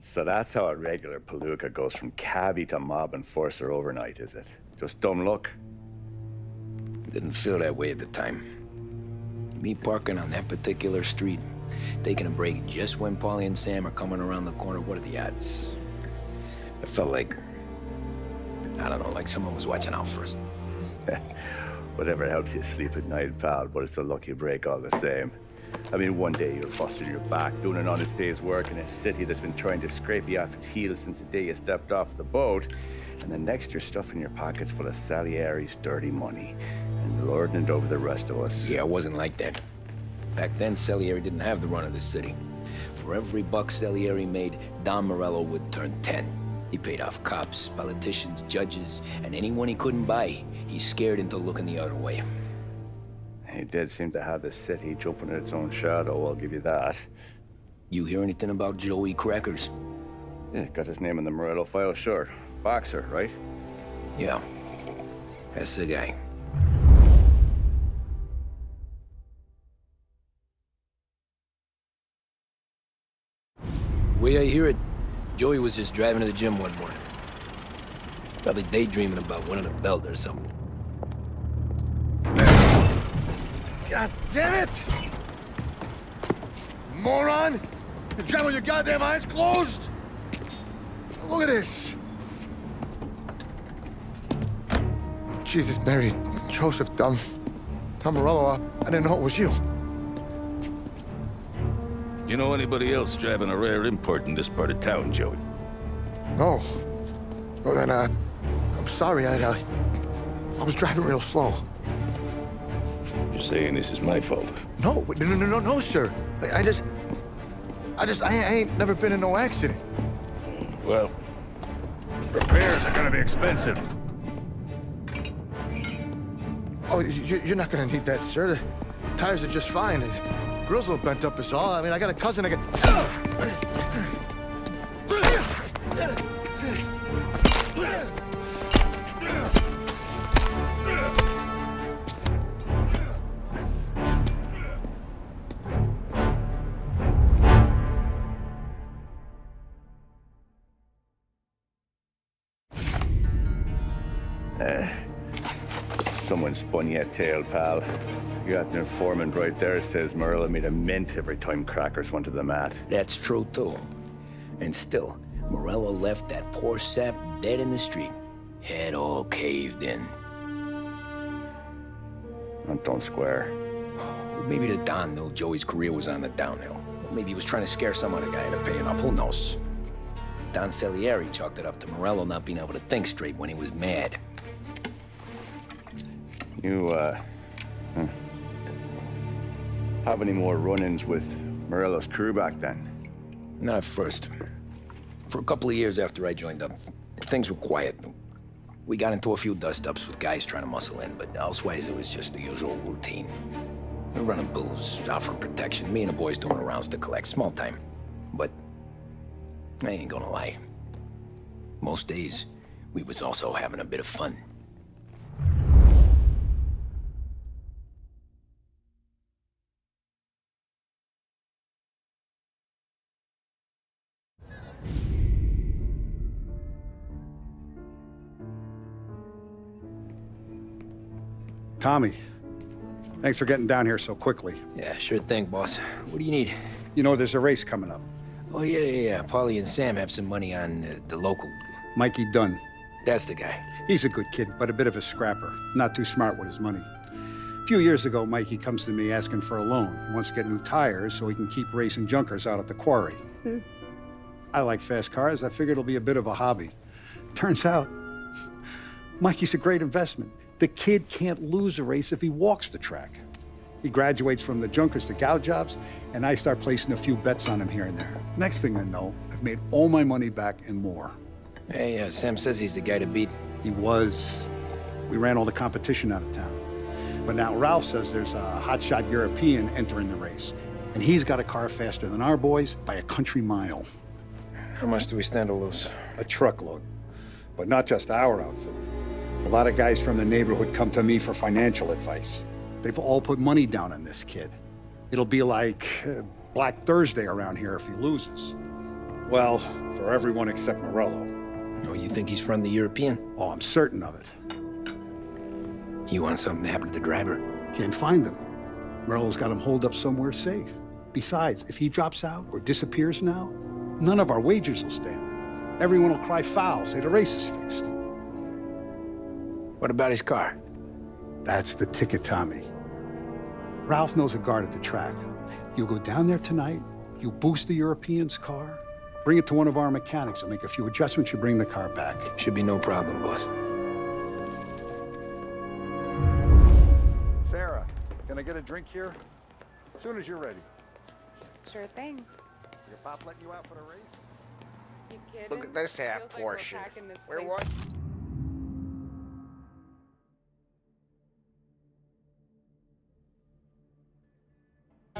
So that's how a regular palooka goes from cabbie to mob enforcer overnight, is it? Just dumb luck? Didn't feel that way at the time. Me parking on that particular street, taking a break just when Paulie and Sam are coming around the corner, what are the odds? It felt like, I don't know, like someone was watching out for us. Whatever helps you sleep at night, pal, but it's a lucky break all the same. I mean, one day you're busting your back, doing an honest day's work in a city that's been trying to scrape you off its heels since the day you stepped off the boat, and the next you're stuffing your pockets full of Salieri's dirty money and lording it over the rest of us. Yeah, it wasn't like that. Back then, Salieri didn't have the run of the city. For every buck Salieri made, Don Morello would turn 10. He paid off cops, politicians, judges, and anyone he couldn't buy, he scared into looking the other way. He did seem to have the city jumping in its own shadow, I'll give you that. You hear anything about Joey Crackers? Yeah, got his name in the Morello file, sure. Boxer, right? Yeah, that's the guy. The way I hear it, Joey was just driving to the gym one morning. Probably daydreaming about winning a belt or something. God damn it! Moron! You're driving with your goddamn eyes closed! Look at this! Jesus, Mary, Joseph, Tom Morello, I didn't know it was you. You know anybody else driving a rare import in this part of town, Joey? No. Well then, I'm sorry, I was driving real slow. You're saying this is my fault? No, sir. I ain't never been in no accident. Well, repairs are gonna be expensive. Oh, you're not gonna need that, sir. The tires are just fine. The grill's a little bent up is all. I mean, I got a cousin that Someone spun you a tale, pal. You got an informant right there says Morello made a mint every time Crackers went to the mat. That's true, too. And still, Morello left that poor sap dead in the street. Head all caved in. Don't square. Maybe the Don knew Joey's career was on the downhill. Maybe he was trying to scare some other guy into paying up. Who knows? Don Salieri chalked it up to Morello not being able to think straight when he was mad. You, have any more run-ins with Morello's crew back then? Not at first. For a couple of years after I joined up, things were quiet. We got into a few dust-ups with guys trying to muscle in, but elsewise it was just the usual routine. We're running booze, offering protection, me and the boys doing the rounds to collect, small time. But I ain't gonna lie. Most days, we was also having a bit of fun. Tommy, thanks for getting down here so quickly. Yeah, sure thing, boss. What do you need? You know there's a race coming up. Oh, yeah. Paulie and Sam have some money on the local. Mikey Dunn. That's the guy. He's a good kid, but a bit of a scrapper. Not too smart with his money. A few years ago, Mikey comes to me asking for a loan. He wants to get new tires so he can keep racing junkers out at the quarry. I like fast cars. I figured it'll be a bit of a hobby. Turns out, Mikey's a great investment. The kid can't lose a race if he walks the track. He graduates from the junkers to gal jobs, and I start placing a few bets on him here and there. Next thing I know, I've made all my money back and more. Hey, Sam says he's the guy to beat. He was. We ran all the competition out of town. But now Ralph says there's a hotshot European entering the race, and he's got a car faster than our boys by a country mile. How much do we stand to lose? A truckload. But not just our outfit. A lot of guys from the neighborhood come to me for financial advice. They've all put money down on this kid. It'll be like Black Thursday around here if he loses. Well, for everyone except Morello. Oh, you think he's from the European? Oh, I'm certain of it. You want something to happen to the driver? Can't find him. Morello's got him holed up somewhere safe. Besides, if he drops out or disappears now, none of our wagers will stand. Everyone will cry foul, say the race is fixed. What about his car? That's the ticket, Tommy. Ralph knows a guard at the track. You go down there tonight, you boost the European's car, bring it to one of our mechanics, and make a few adjustments, you bring the car back. Should be no problem, boss. Sarah, can I get a drink here? As soon as you're ready. Sure thing. Your pop letting you out for the race? You kidding? Look at this half Feels like we're portion. packing this Where place. was?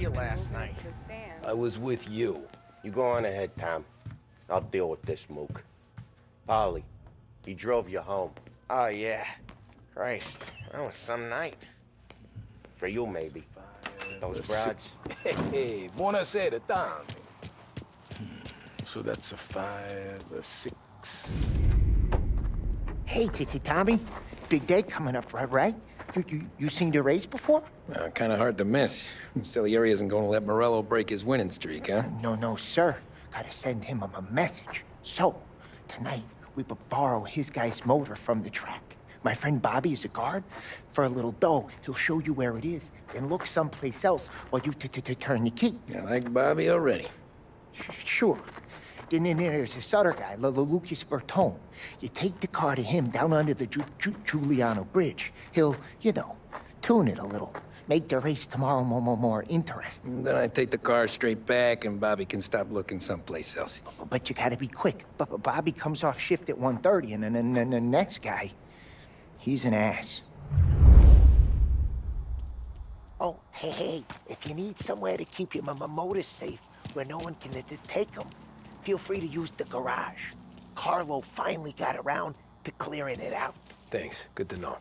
You last night. To the stand. I was with you. You go on ahead, Tom. I'll deal with this mook. Polly, he drove you home. Oh yeah. Christ, that was some night. For you, maybe. Those broads. Hey, buonasera, Tommy. So that's a 5, a 6. Hey, Tommy. Big day coming up, right? You seen the race before? Kind of hard to miss. Salieri isn't going to let Morello break his winning streak, huh? No, sir. Gotta send him a message. So, tonight, we borrow his guy's motor from the track. My friend Bobby is a guard. For a little dough, he'll show you where it is, then look someplace else while you turn the key. I like Bobby already. Sure. Then there's this other guy, Lucas Bertone. You take the car to him down under the Giuliano Bridge. He'll, tune it a little. Make the race tomorrow more interesting. Then I take the car straight back and Bobby can stop looking someplace else. But you gotta be quick. But Bobby comes off shift at 1:30, and then the next guy, he's an ass. Oh, hey, if you need somewhere to keep your motor safe where no one can take them, feel free to use the garage. Carlo finally got around to clearing it out. Thanks. Good to know.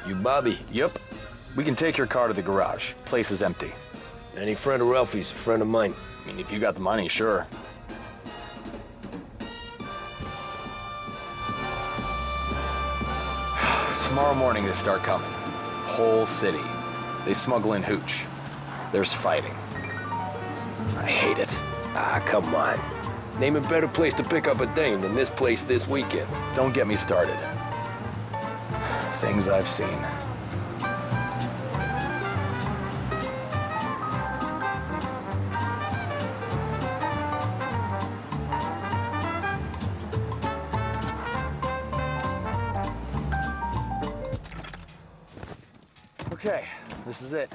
You Bobby? Yep. We can take your car to the garage. Place is empty. Any friend of Ralphie's, a friend of mine. I mean, if you got the money, sure. Tomorrow morning they start coming. Whole city. They smuggle in hooch. There's fighting. I hate it. Ah, come on. Name a better place to pick up a dame than this place this weekend. Don't get me started. Things I've seen. Okay, this is it.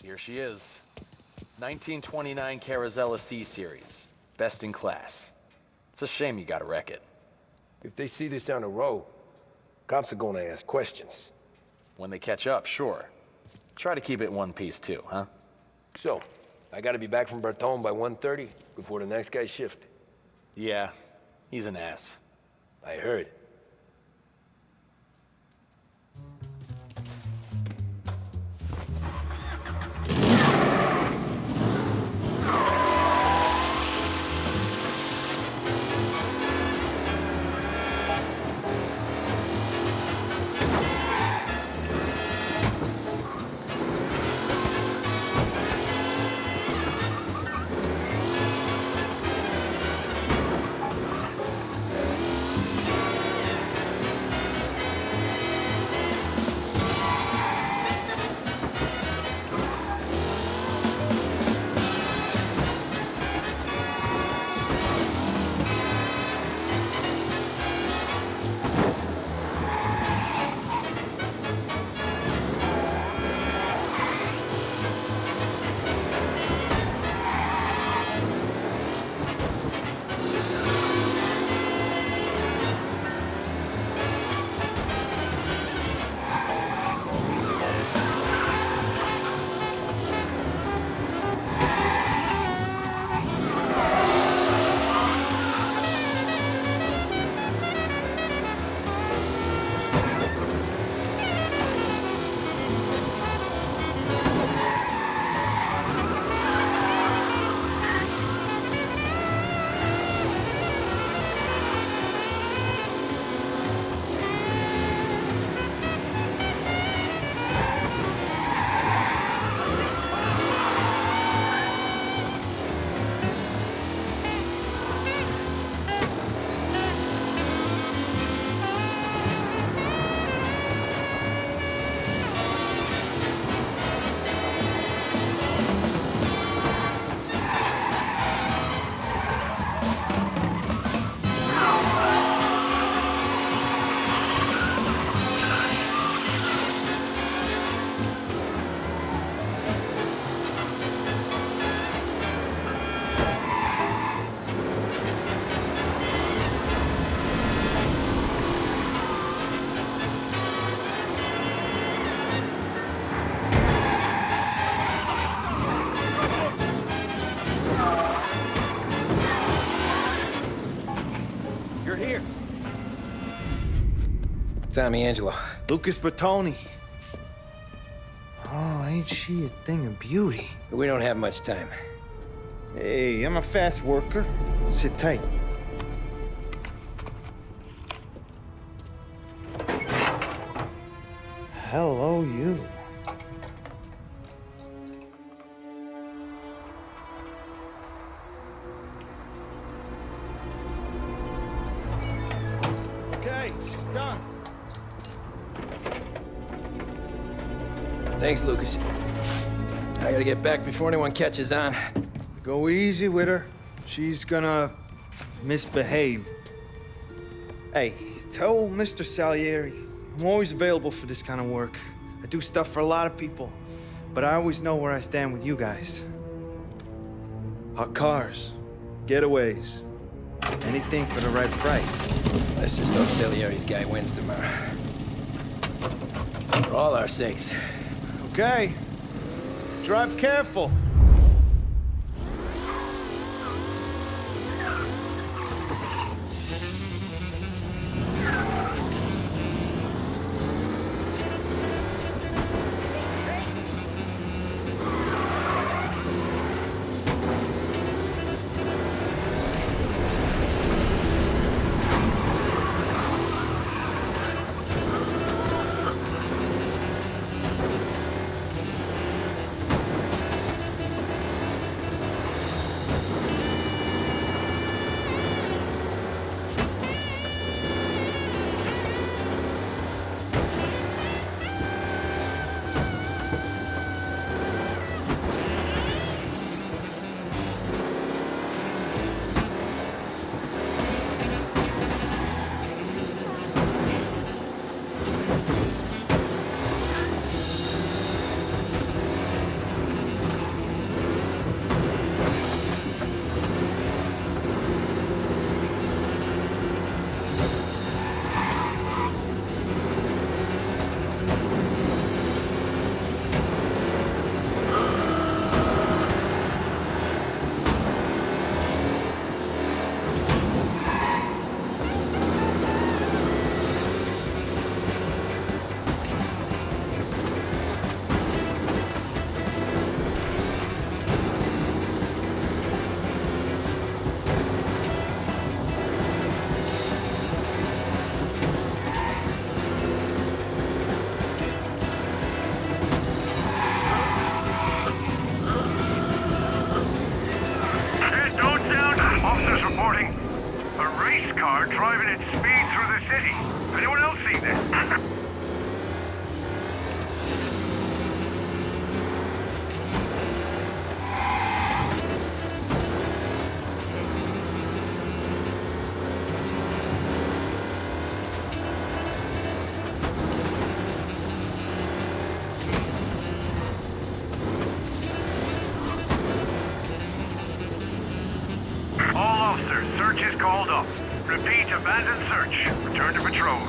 Here she is. 1929 Carazella C Series. Best in class. It's a shame you gotta wreck it. If they see this on the road, cops are gonna ask questions. When they catch up, sure. Try to keep it one piece too, huh? So, I gotta be back from Bertone by 1:30 before the next guy's shift. Yeah, he's an ass. I heard. Tommy Angelo. Lucas Bertoni. Oh, ain't she a thing of beauty? We don't have much time. Hey, I'm a fast worker. Sit tight. Hello, you. Okay, she's done. Thanks, Lucas. I gotta get back before anyone catches on. Go easy with her. She's gonna misbehave. Hey, tell Mr. Salieri I'm always available for this kind of work. I do stuff for a lot of people, but I always know where I stand with you guys. Hot cars, getaways, anything for the right price. Let's just hope Salieri's guy wins tomorrow. For all our sakes. Okay. Drive careful. are driving at speed through the city. Anyone else see this? All officers, search is called up. Repeat, abandon search. Return to patrols.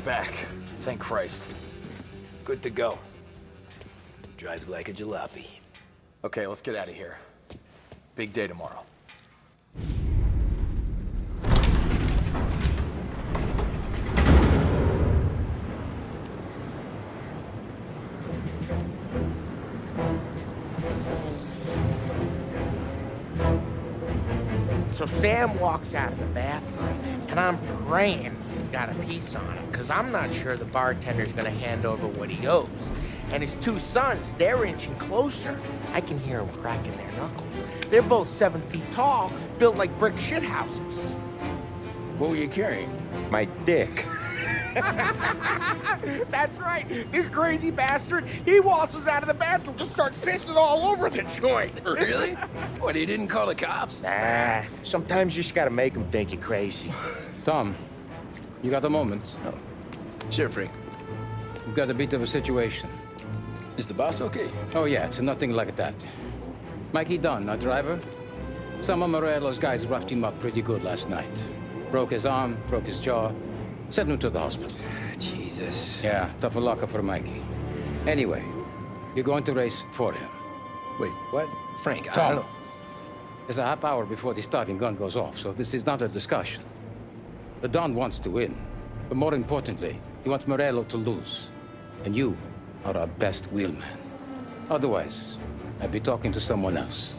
Back. Thank Christ. Good to go. Drives like a jalopy. Okay, let's get out of here. Big day tomorrow. So Sam walks out of the bathroom, and I'm praying he's got a piece on him, because I'm not sure the bartender's gonna hand over what he owes. And his two sons, they're inching closer. I can hear them cracking their knuckles. They're both 7 feet tall, built like brick shithouses. What were you carrying? My dick. That's right. This crazy bastard, he waltzes out of the bathroom, just starts pissing all over the joint. Really? What, he didn't call the cops? Nah, sometimes you just gotta make them think you're crazy. Tom, you got a moment? Oh. Sure, Frank. We've got a bit of a situation. Is the boss okay? Oh yeah, it's nothing like that. Mikey Dunn, our driver. Some of Morello's guys roughed him up pretty good last night. Broke his arm, broke his jaw. Sent him to the hospital. Jesus. Yeah, tougher luck for Mikey. Anyway, you're going to race for him. Wait, what? Frank, I Tom, don't know. there's a half hour before the starting gun goes off, so this is not a discussion. The Don wants to win, but more importantly, he wants Morello to lose. And you are our best wheelman. Otherwise, I'd be talking to someone else.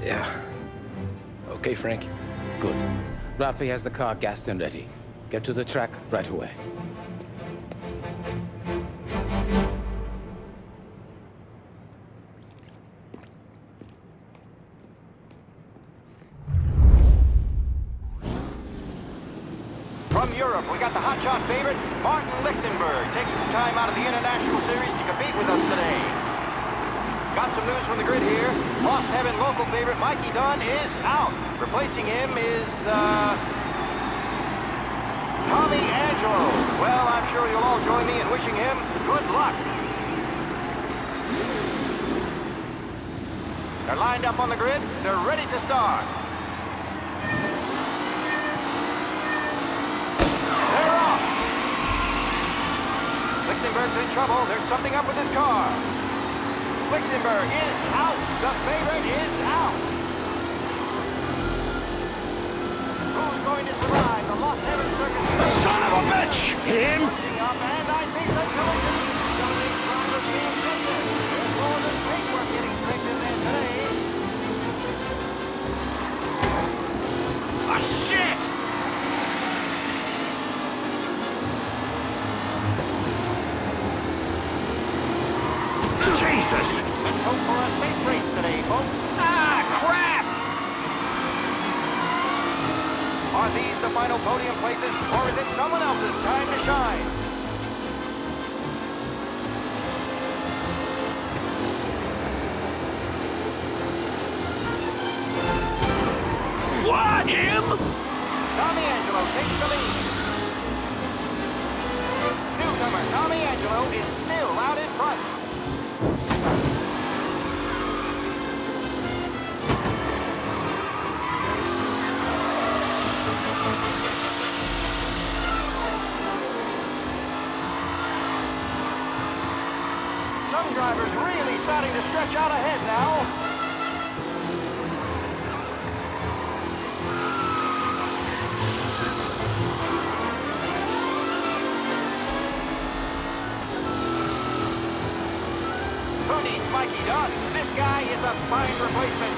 Yeah. Okay, Frank. Good. Rafi has the car gassed and ready. Get to the track right away. From Europe, we got the hotshot favorite, Martin Lichtenberg, taking some time out of the International Series to compete with us today. Got some news from the grid here. Lost Heaven local favorite Mikey Dunn is out. Replacing him is, Tommy Angelo. Well, I'm sure you'll all join me in wishing him good luck. They're lined up on the grid. They're ready to start. They're off. Lichtenberg's in trouble. There's something up with his car. Lichtenberg is out. The favorite is out. Who's going to survive the Lost Heaven Circus? Son of a bitch! Him? Up, and I think the collision. Something driver being tested. There's more than paintwork getting straightened in there today. Ah, shit! Jesus! Let's hope for a safe race today, folks. Ah, crap! Are these the final podium places, or is it someone else's time to shine? What? Him? Tommy Angelo takes the lead. Newcomer Tommy Angelo is still out in front. Some drivers really starting to stretch out ahead now. Who needs Mikey Dunn? This guy is a fine replacement.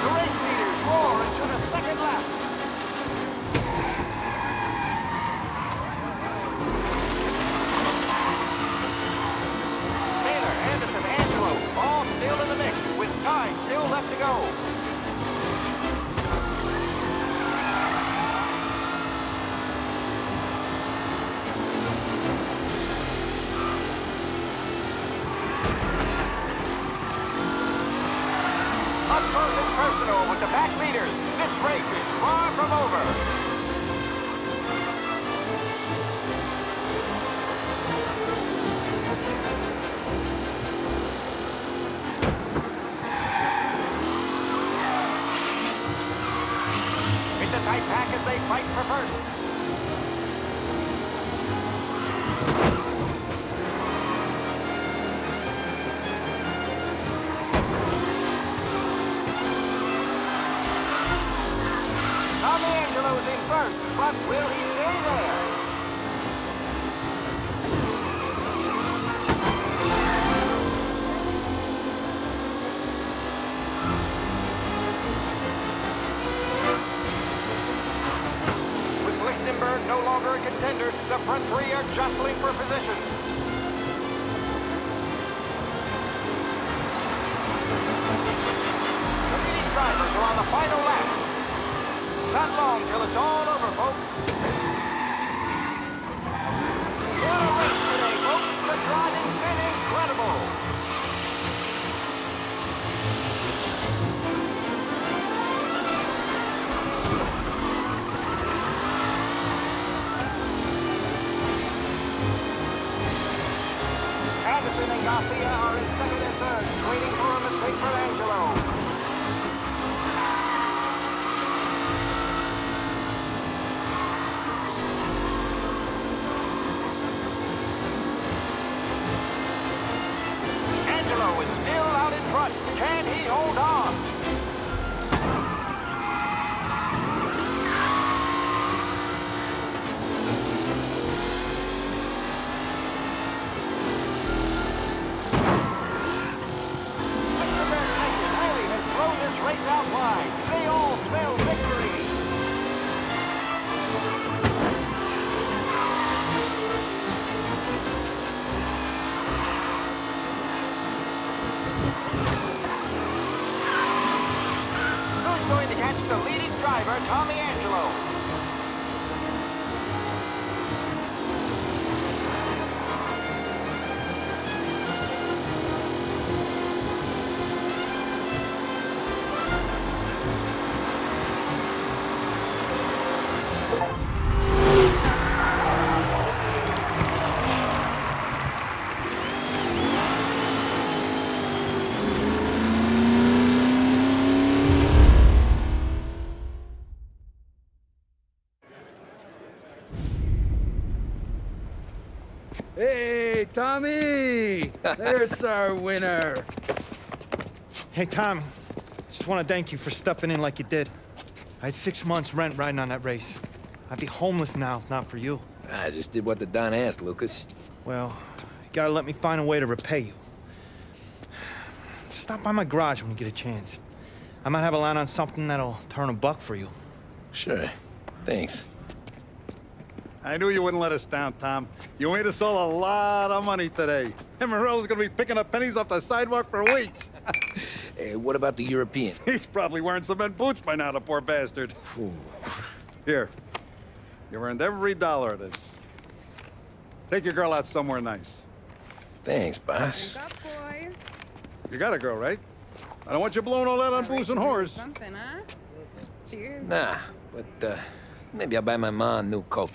The race leaders roar into the second lap. Taylor, Anderson, Angelo, all still in the mix, with time still left to go. Up close and personal with the back leaders. This race is far from over. It's a tight pack as they fight for first. Tommy Angelo's in first, but will he stay there? With Lichtenberg no longer a contender, the front three are jostling for position. The leading drivers are on the final lap. Not long till it's all over, folks. What a race today, folks. The driving's been incredible. Anderson and Garcia are in second and third, waiting for a mistake for Angelo. Angelo is still out in front. Can he hold on? Lichtenberg Nation really has thrown this race out wide. They all smell victory. Going to catch the leading driver, Tommy Angelo. Hey, Tommy! There's our winner. Hey, Tom. Just want to thank you for stepping in like you did. I had 6 months rent riding on that race. I'd be homeless now if not for you. I just did what the Don asked, Lucas. Well, you gotta let me find a way to repay you. Stop by my garage when you get a chance. I might have a line on something that'll turn a buck for you. Sure. Thanks. I knew you wouldn't let us down, Tom. You made us all a lot of money today. And Morello's gonna be picking up pennies off the sidewalk for weeks. Hey, what about the European? He's probably wearing cement boots by now, the poor bastard. Here. You earned every dollar of this. Take your girl out somewhere nice. Thanks, boss. Drink up, boys. You got a girl, right? I don't want you blowing all that on booze and whores. Something, huh? Cheers. Nah, but, maybe I'll buy my mom a new coat.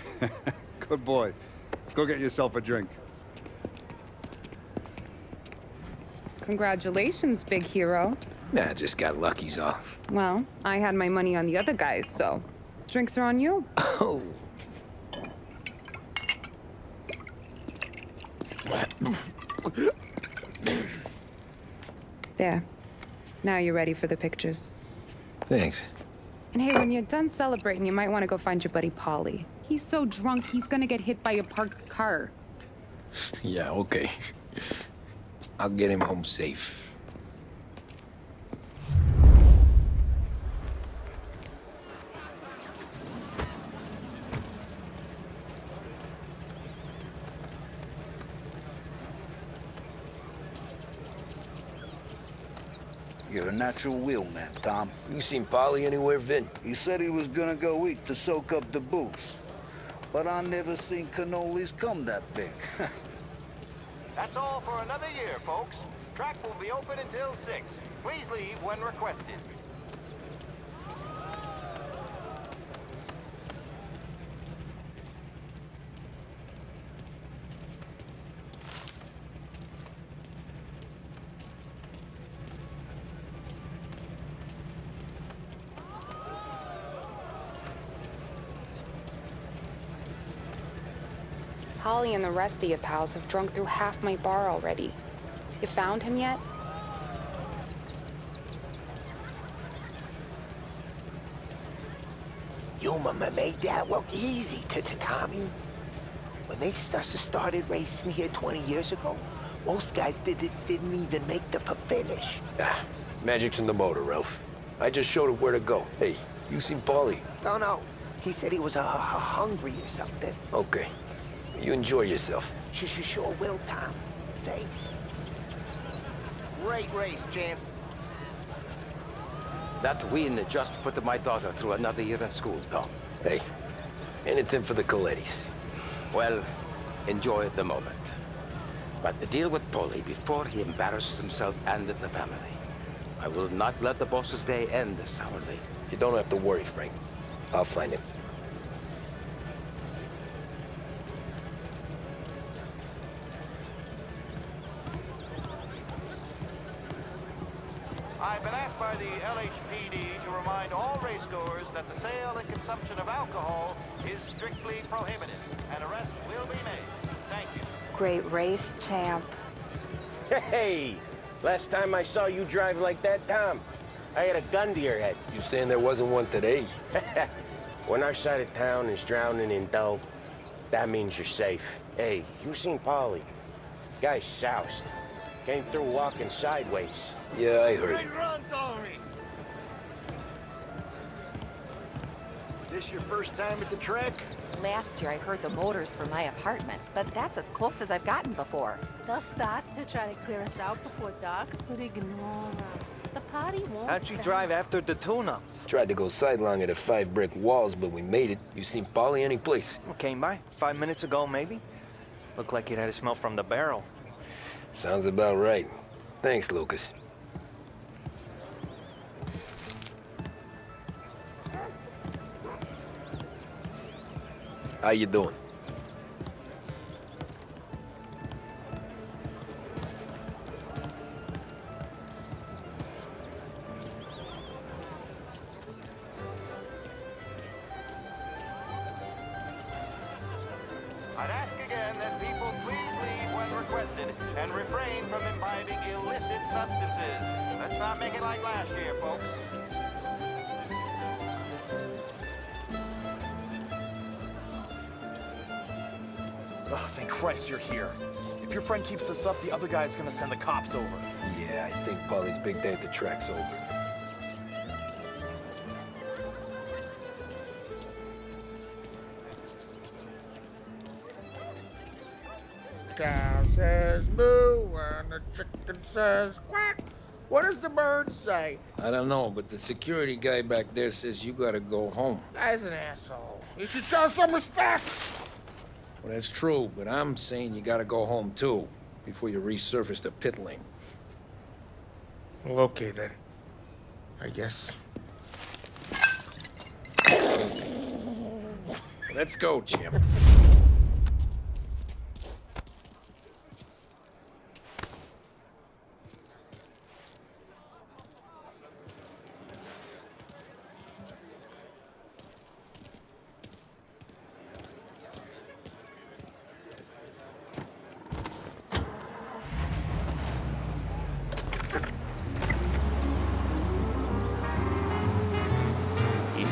Good boy. Go get yourself a drink. Congratulations, big hero. Nah, I just got lucky's all. Well, I had my money on the other guys, so drinks are on you. Oh. There. Now you're ready for the pictures. Thanks. And hey, when you're done celebrating, you might want to go find your buddy Paulie. He's so drunk, he's gonna get hit by a parked car. Yeah, okay. I'll get him home safe. You're a natural wheelman, Tom. You seen Polly anywhere, Vin? He said he was gonna go eat to soak up the booze. But I never seen cannolis come that big. That's all for another year, folks. Track will be open until 6. Please leave when requested. Holly and the rest of you pals have drunk through half my bar already. You found him yet? You made that look easy to Tommy. When they started racing here 20 years ago, most guys didn't even make the finish. Ah, magic's in the motor, Ralph. I just showed it where to go. Hey, you seen Paulie? No. He said he was hungry or something. Okay. You enjoy yourself. Sure will, Tom. Thanks. Great race, champ. That win just put my daughter through another year in school, Tom. Hey, anything for the Colettis. Well, enjoy the moment. But deal with Paulie before he embarrasses himself and the family. I will not let the boss's day end sourly. You don't have to worry, Frank. I'll find him. I've been asked by the LHPD to remind all racegoers that the sale and consumption of alcohol is strictly prohibited. An arrest will be made. Thank you. Great race, champ. Hey! Last time I saw you drive like that, Tom, I had a gun to your head. You saying there wasn't one today? When our side of town is drowning in dough, that means you're safe. Hey, you seen Paulie? Guy's soused. Came through walking sideways. Yeah, I heard. Hey, run, Tommy! This your first time at the track? Last year I heard the motors from my apartment, but that's as close as I've gotten before. They'll start to try to clear us out before dark, but ignore her. The party won't How'd she stop. drive after the tuna? Tried to go sidelong at the 5 brick walls, but we made it. You seen Paulie any place? Came by 5 minutes ago, maybe. Looked like it had a smell from the barrel. Sounds about right. Thanks, Lucas. How you doing? I'd ask again that people please leave when requested and refrain from imbibing illicit substances. Let's not make it like last year, folks. Oh, thank Christ you're here. If your friend keeps this up, the other guy's gonna send the cops over. Yeah, I think Paulie's big day at the track's over. Cow says moo and the chicken says quack. What does the bird say? I don't know, but the security guy back there says you gotta go home. Guy's an asshole. You should show some respect. Well, that's true, but I'm saying you gotta go home too, before you resurface the pit lane. Well, okay then. I guess. Let's go, champ.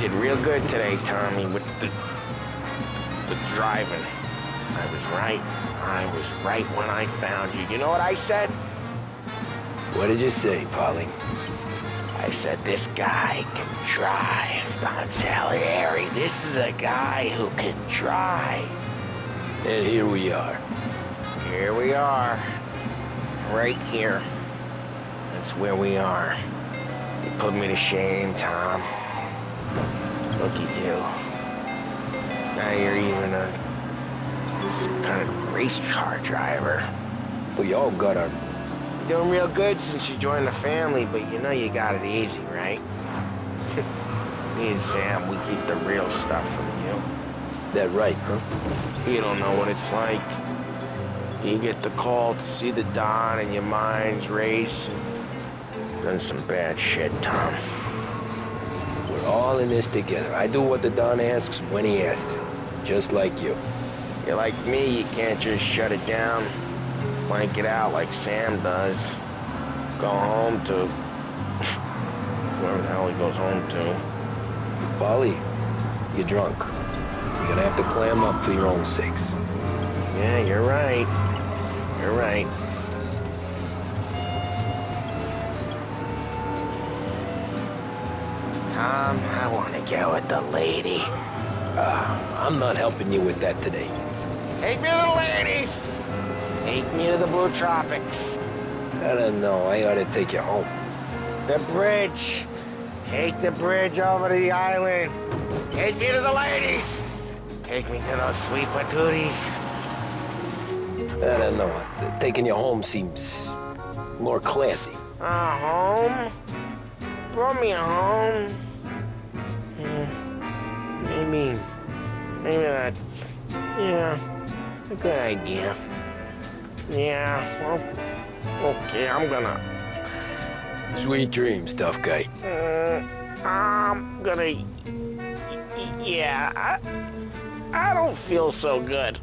did real good today, Tommy, with the driving. I was right. I was right when I found you. You know what I said? What did you say, Polly? I said, this guy can drive, Don Salieri. This is a guy who can drive. And here we are. Here we are. Right here. That's where we are. You put me to shame, Tom. Look at you. Now you're even some kind of race car driver. We all got our... You're doing real good since you joined the family, but you know you got it easy, right? Me and Sam, we keep the real stuff from you. That right, huh? You don't know what it's like. You get the call to see the Don and your mind's race. Done some bad shit, Tom. We're all in this together. I do what the Don asks when he asks. Just like you. You're like me, you can't just shut it down. Blank it out like Sam does. Go home to... wherever the hell he goes home to. Polly, you're drunk. You're gonna have to clam up for your own sakes. Yeah, you're right. You're right. Tom, I want to get with the lady. I'm not helping you with that today. Take me to the ladies! Take me to the Blue Tropics. I don't know. I ought to take you home. The bridge. Take the bridge over to the island. Take me to the ladies. Take me to those sweet patooties. I don't know. Taking you home seems more classy. Home? Brought me a home. Maybe that's, yeah, a good idea. Yeah, well, okay, I'm gonna... Sweet dreams, tough guy. I'm gonna... Yeah, I don't feel so good.